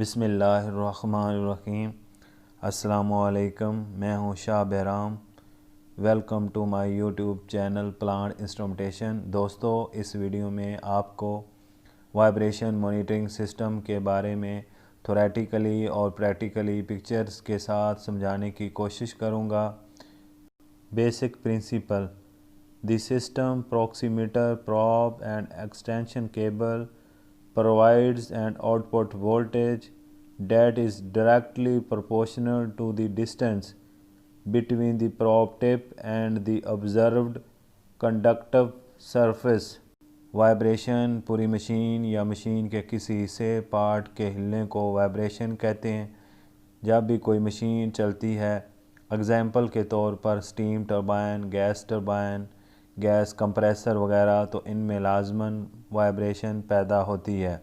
बिस्मिल्लाहिर्रहमानिर्रहीम। अस्सलामुअलैकुम। मैं हूं Shah Bahram. Welcome to my YouTube channel plant instrumentation. दोस्तों, इस वीडियो में आपको वाइब्रेशन मॉनिटरिंग सिस्टम के बारे में थोरेटिकली और प्रैक्टिकली पिक्चर्स के साथ समझाने की कोशिश करूंगा। Basic principle: the system proximeter probe and extension cable provides an output voltage that is directly proportional to the distance between the probe tip and the observed conductive surface। Vibration पूरी machine या machine के किसी हिस्से part के हिलने को vibration कहते हैं। जब भी कोई मशीन चलती है, एग्जाम्पल के तौर पर स्टीम टरबाइन, गैस कंप्रेसर वगैरह, तो इनमें लाजमन वाइब्रेशन पैदा होती है।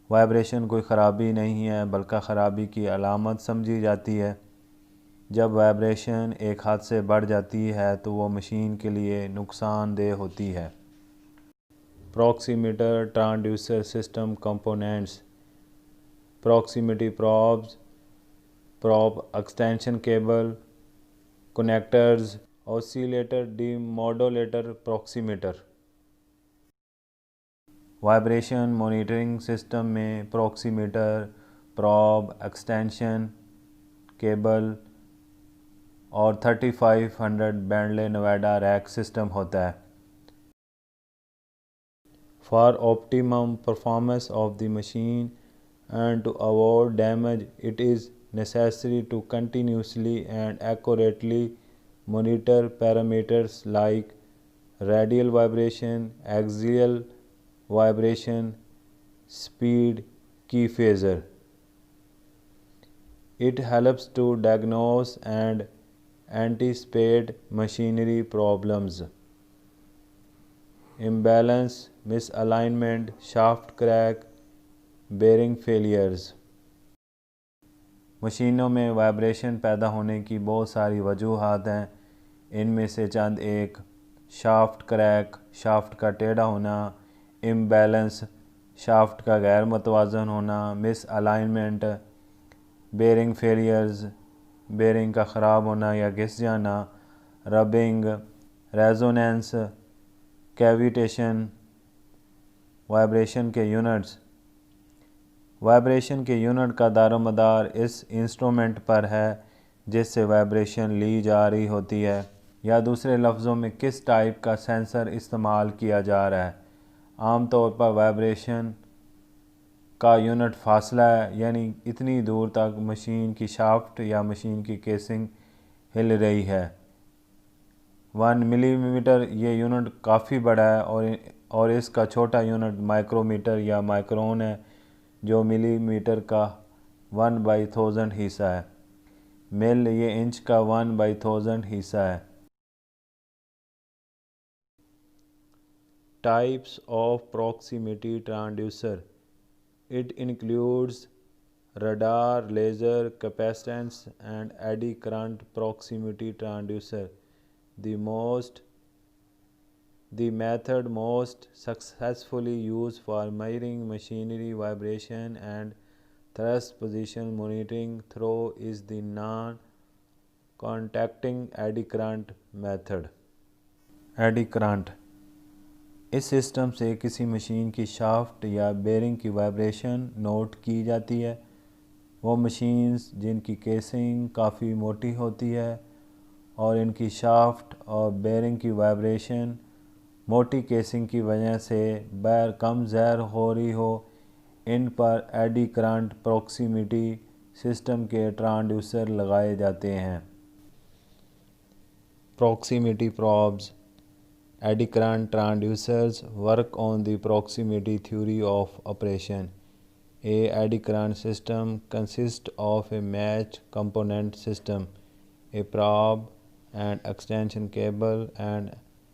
वाइब्रेशन कोई ख़राबी नहीं है, बल्कि ख़राबी की अलामत समझी जाती है। जब वाइब्रेशन एक हद से बढ़ जाती है तो वो मशीन के लिए नुकसानदेह होती है। Proximeter transducer system components: proximity probes, probe extension cable, connectors, oscillator, demodulator, proximeter. Vibration monitoring system में प्रॉक्सीमीटर, प्रॉब, एक्सटेंशन केबल और 3500 बेंटले नेवाडा रैक सिस्टम होता है। For optimum performance of the machine and to avoid damage, it is necessary to continuously and accurately monitor parameters like radial vibration, axial vibration, speed, key phasor. It helps to diagnose and anticipate machinery problems, imbalance, misalignment, shaft crack, bearing failures. मशीनों में vibration पैदा होने की बहुत सारी वजूहात हैं। इनमें से चंद एक: शाफ्ट क्रैक, शाफ्ट का टेढ़ा होना; इम्बैलेंस, शाफ्ट का गैर मतवाजन होना; misalignment, bearing failures, bearing का ख़राब होना या घिस जाना; रबिंग, रेजोनेंस, कैविटेशन। वाइब्रेशन के यूनिट्स: वाइब्रेशन के यूनिट का दारोमदार इस इंस्ट्रूमेंट पर है जिससे वाइब्रेशन ली जा रही होती है, या दूसरे लफ्ज़ों में किस टाइप का सेंसर इस्तेमाल किया जा रहा है। आमतौर पर वाइब्रेशन का यूनिट फासला है, यानी इतनी दूर तक मशीन की शाफ्ट या मशीन की केसिंग हिल रही है। 1 मिलीमीटर ये यूनिट काफ़ी बड़ा है, और इसका छोटा यूनिट माइक्रोमीटर या माइक्रोन है, जो मिलीमीटर का 1/1000 हिस्सा है। मिल ये इंच का 1/1000 हिस्सा है। Types of proximity transducer: it includes radar, laser, capacitance and eddy current proximity transducer. The method most successfully used for measuring machinery vibration and thrust position monitoring through is the non-contacting eddy current method. Eddy current: इस system से किसी machine की shaft या bearing की vibration note की जाती है। वो मशीन्स जिनकी केसिंग काफ़ी मोटी होती है और इनकी शाफ्ट और बेरिंग की वाइब्रेशन मोटी केसिंग की वजह से बैर कम ज़हर हो रही हो, इन पर एडी करंट प्रॉक्सिमिटी सिस्टम के ट्रांसड्यूसर लगाए जाते हैं। Proximity प्रॉब्स: eddy current transducers work on the proximity theory of operation. A eddy current system consists of a matched component system, a probe and extension cable, and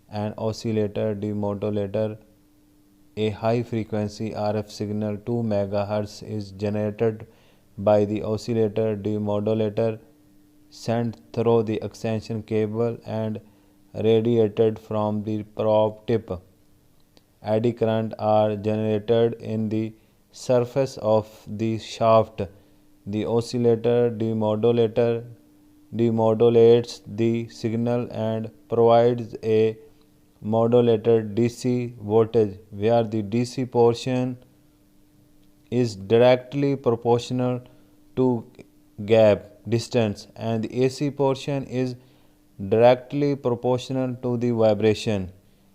an oscillator demodulator. A high frequency RF signal 2 MHz is generated by the oscillator demodulator, sent through the extension cable and radiated from the probe tip. Eddy current are generated in the surface of the shaft. The oscillator demodulates the signal and provides a modulated DC voltage where the DC portion is directly proportional to gap distance and the AC portion is directly proportional to the vibration.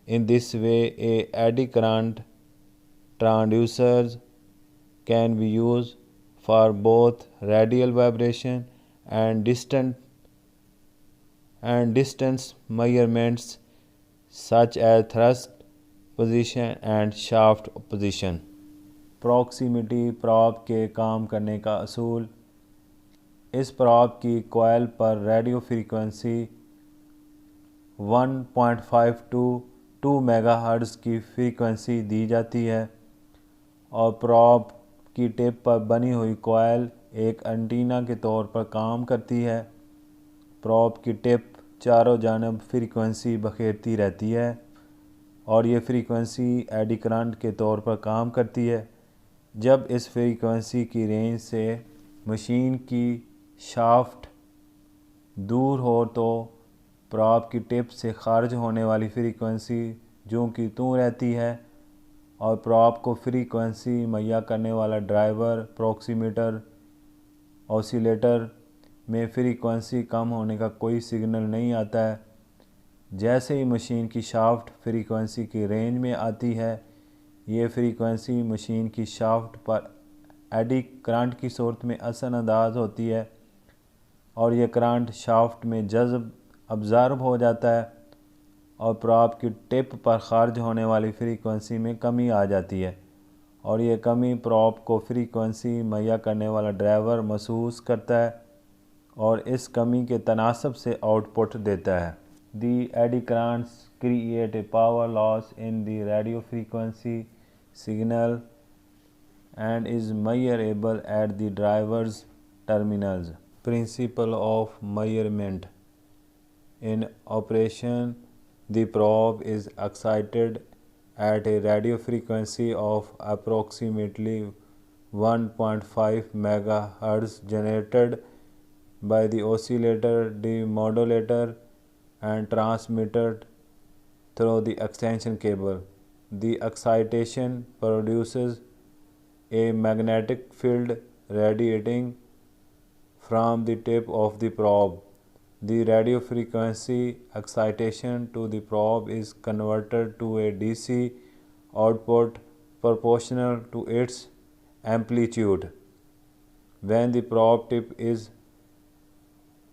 In this way, a eddy current transducers can be used for both radial vibration and distance measurements such as thrust position and shaft position. Proximity probe के काम करने का असूल। इस probe की coil पर radio frequency 1.5 to 2 megahertz की frequency दी जाती है और प्रॉब की टिप पर बनी हुई कॉइल एक एंटीना के तौर पर काम करती है। प्रॉब की टिप चारों जानब फ्रीक्वेंसी बखेरती रहती है और ये फ्रीक्वेंसी एडी करंट के तौर पर काम करती है। जब इस फ्रीक्वेंसी की रेंज से मशीन की शाफ्ट दूर हो तो प्रॉब की टिप से खारिज होने वाली फ्रीक्वेंसी जो कि तू रहती है और प्रॉब को फ्रीक्वेंसी मुहैया करने वाला ड्राइवर प्रॉक्सीमीटर ऑसिलेटर में फ्रीक्वेंसी कम होने का कोई सिग्नल नहीं आता है। जैसे ही मशीन की शाफ्ट फ्रीक्वेंसी की रेंज में आती है, ये फ्रीक्वेंसी मशीन की शाफ्ट पर एडी करंट की सूरत में असरअंदाज होती है और ये करंट शाफ्ट में जज़ब अब्ज़ॉर्ब हो जाता है और प्रॉब की टिप पर खारिज होने वाली फ्रीक्वेंसी में कमी आ जाती है और ये कमी प्रॉब को फ्रीक्वेंसी मुहैया करने वाला ड्राइवर महसूस करता है और इस कमी के तनासब से आउटपुट देता है। The eddy currents create a power loss in the radio frequency signal and is measurable at the driver's terminals. Principle of measurement. In operation, the probe is excited at a radio frequency of approximately 1.5 megahertz generated by the oscillator demodulator and transmitted through the extension cable. The excitation produces a magnetic field radiating from the tip of the probe. The radio frequency excitation to the probe is converted to a DC output proportional to its amplitude. When the probe tip is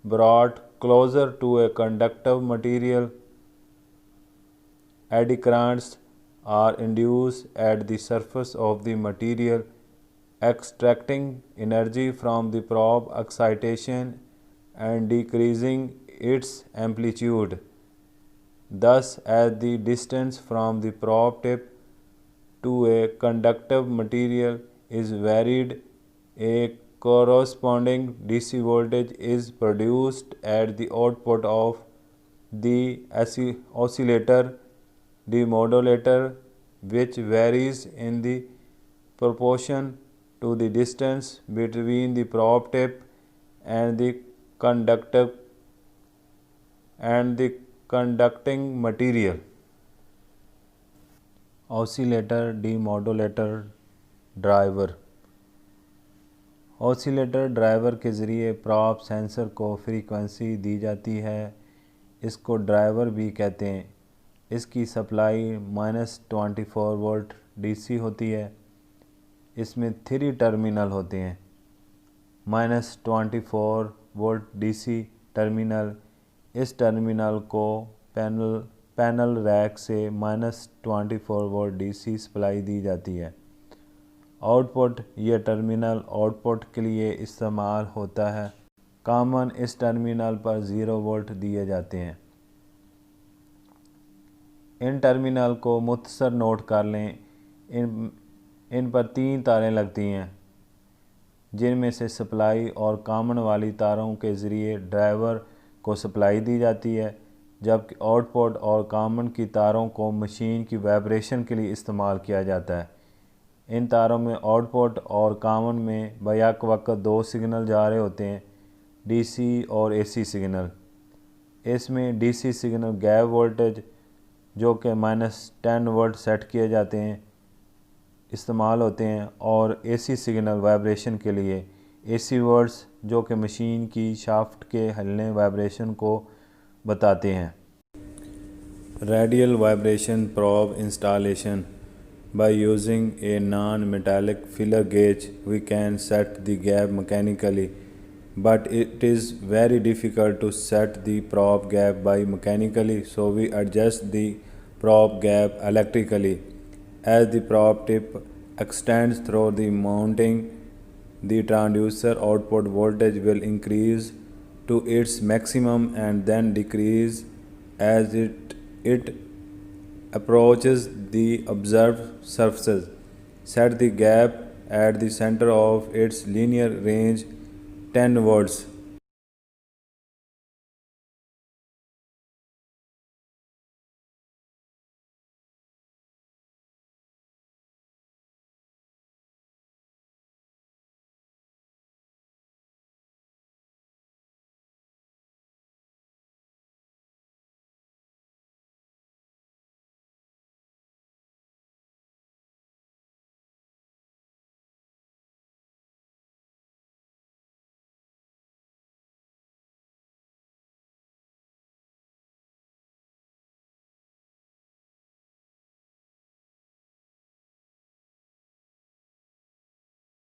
brought closer to a conductive material, eddy currents are induced at the surface of the material, extracting energy from the probe excitation and decreasing its amplitude. Thus, as the distance from the probe tip to a conductive material is varied, a corresponding DC voltage is produced at the output of the oscillator demodulator, which varies in the proportion to the distance between the probe tip and the conducting material. Oscillator demodulator driver. Oscillator driver के ज़रिए probe sensor को frequency दी जाती है। इसको driver भी कहते हैं। इसकी सप्लाई -24 वोल्ट DC होती है। इसमें 3 टर्मिनल होते हैं। -24 वोल्ट DC टर्मिनल, इस टर्मिनल को पैनल रैक से -24 वोल्ट DC सप्लाई दी जाती है। आउटपुट, यह टर्मिनल आउटपुट के लिए इस्तेमाल होता है। कॉमन इस टर्मिनल पर 0 वोल्ट दिए जाते हैं। इन टर्मिनल को मुख्तसर नोट कर लें। इन पर 3 तारें लगती हैं, जिनमें से सप्लाई और कॉमन वाली तारों के ज़रिए ड्राइवर को सप्लाई दी जाती है, जबकि आउटपुट और कॉमन की तारों को मशीन की वाइब्रेशन के लिए इस्तेमाल किया जाता है। इन तारों में आउटपुट और कॉमन में बैक वक्त दो सिग्नल जा रहे होते हैं, डीसी और एसी सिग्नल। इसमें डीसी सिग्नल गैप वोल्टेज जो कि -10 वोल्ट सेट किए जाते हैं इस्तेमाल होते हैं, और एसी सिग्नल वाइब्रेशन के लिए एसी वर्ड्स जो कि मशीन की शाफ्ट के हिलने वाइब्रेशन को बताते हैं। Radial vibration probe installation. By using a non-metallic filler gauge, we can set the gap mechanically, but it is very difficult to set the probe gap by mechanically, so we adjust the probe gap electrically. As the probe tip extends through the mounting, the transducer output voltage will increase to its maximum and then decrease as it approaches the observed surfaces. Set the gap at the center of its linear range 10 volts.